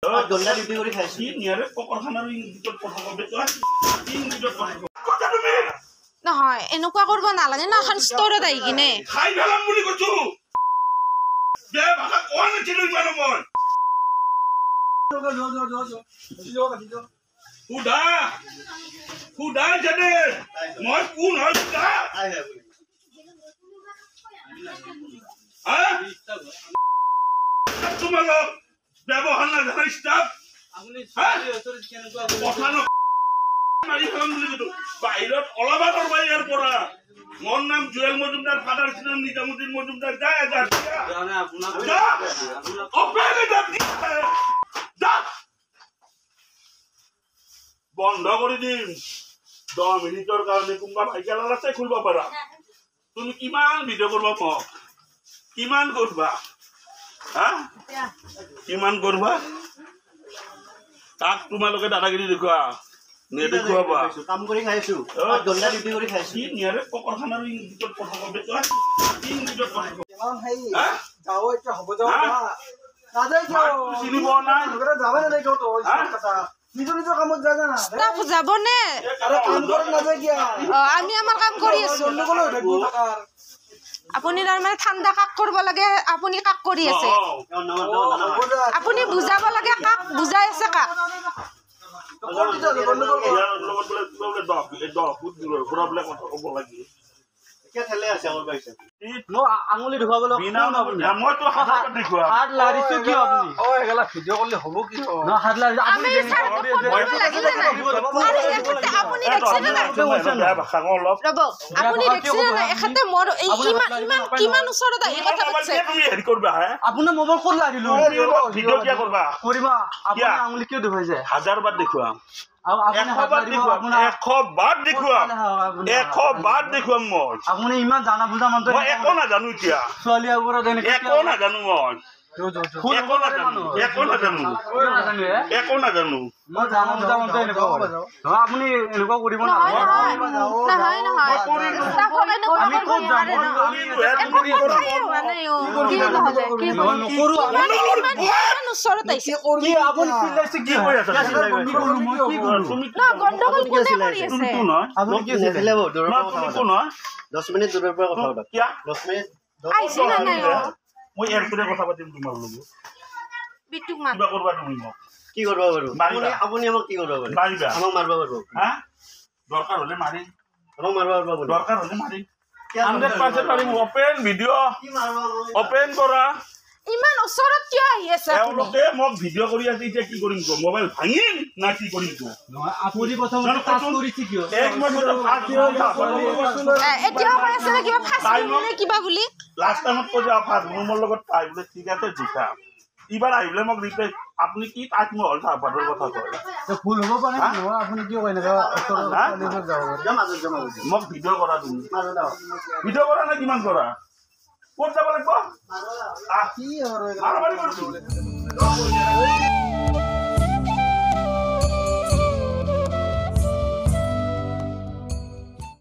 গল্লা duty কৰি খাইছি নিয়াৰে পকৰখানাৰ ইংগিতত কথা কবে তো ইংগিতত কথা তুমি নহয় এনেকুৱা কৰিব নালাগে না এখন ষ্টৰত আহি কিনে খাই গেলাম বুলি কৈছো বে ভাষা কোৱা নাছিলো ইমান মই খুদা জানে মই কোন হয় খুদা তোমালোক ব্যৱহাৰ নাজানা ষ্টাফ বাহিৰত ওলাবা কৰবা ইয়াৰ পৰা মোৰ নাম জুৱেল মজুমদাৰ ফাদাৰ নাম নিজামুদ্দিন মজুমদাৰ বন্ধ কৰি দিম 10 মিনিটৰ কাৰণে কোনোবা ভাইকেল আছে খুলিব পাৰা তুমি কিমান ভিডিঅ' কৰবা মোক কিমান কৰবা কিমান কৰবা তাক তোমালোকে দাদাগিৰি দেখুৱা নেদেখুৱাবা কাম কৰি খাইছো গল্লা ডিউটি কৰি খাইছি নিয়াৰে পকৰখানাৰ ইংগিতত কথা কবে তো ইংগিতত কথা কেমন হেই যাও এটা হ'ব যাও কাজে যাও চিনি পোৱা নাই যাবা না যাও তো কথা নিজৰ নিজৰ কামত যা না ষ্টাফ যাব নে আৰে কাম কৰি নাযায় কিয়া আমি আমাৰ কাম কৰি আছো গন্ডগোল হৈ থাকিব থাকাৰ আপুনি তাৰমানে ঠাণ্ডা কাক কৰিব লাগে আপুনি কাক কৰি আছে আপুনি বুজাব লাগে কাক বুজাই আছে কাক আঙুলি ধুৱাবলৈ হাত লাৰিছো কি আপুনি ও এগলা ভিডিও কৰলে হবো কি ন হাত লাৰি আমি কৰিব লাগিলে নাই আপুনি দেখিছেনে নাই ৰ'ব আপুনি দেখিছেনে নাই এখেতে মোৰ এই ইমান কিমান ওচৰত আহি কথা কৈছে আপোনাৰ মোবাইল ক'ত লাগিলো ভিডিঅ' কিয় কৰবা কৰিবা আপোনাৰ আঙুলি কিয় ধুৱাই যায় 1000 বাৰ দেখুৱাম আৰু আপুনি 100 বাৰ দেখুৱাম মই আপুনি ইমান জানা বুজা মানুহ মই একো নাজানো এতিয়া ছোৱালী আগৰ একো নাজানো মই একো নাজানো মই জানা বুজা মানুহ এনেকুৱা আপুনি এনেকুৱা কৰিব নালাগে আমি ক'ত যাম নকৰো ওচৰত আহিছে কি আপুনি চিল্লাইছে কি হৈ আছে গণ্ডগোল কোনে কৰি আছে আপুনি কি হৈছে 10 মিনিট দূৰৰ পৰা কথা পাতা কিয়া 10 মিনিট আহিছে না নাই মই এৰপৰে কথা পাতিম তোমাৰ লগত বিটুক মান কিবা কৰবা তুমি মোক কি কৰিব পাৰো আপুনি আমাক কি কৰিব পাৰো মাৰিবা আমাক মাৰবা পাৰো হা দৰকাৰ হলে মাৰিম আমাক মাৰবা পাৰো দৰকাৰ হলে মাৰিম 100% মাৰিম ওপেন ভিডিঅ' ওপেন কৰা ইমান ওচৰত কিয় আহি আছে তেওঁলোকে মোক ভিডিঅ' কৰি আছে এতিয়া কি কৰিম মোবাইল ভাঙিম না কি কৰিম আপুনি প্ৰথম কাজ কৰিছে কিয় এতিয়া কৈ আছে নে কিবা ফাঁচি নে কিবা বুলি লাষ্ট টাইমত কৈ মোৰ লগত পাই বোলে ঠিক আছে জিকা এইবাৰ আহিলে মোক ৰিপ্লাই আপুনি কি তাজমহল চাহপাতৰ কথা কয় ভুল হ'ব পাৰে আপুনি কিয় কয় এনেকুৱা মোক ভিডিঅ' কৰা তুমি ভিডিঅ' কৰা নে কিমান কৰা ক'ত যাব লাগিব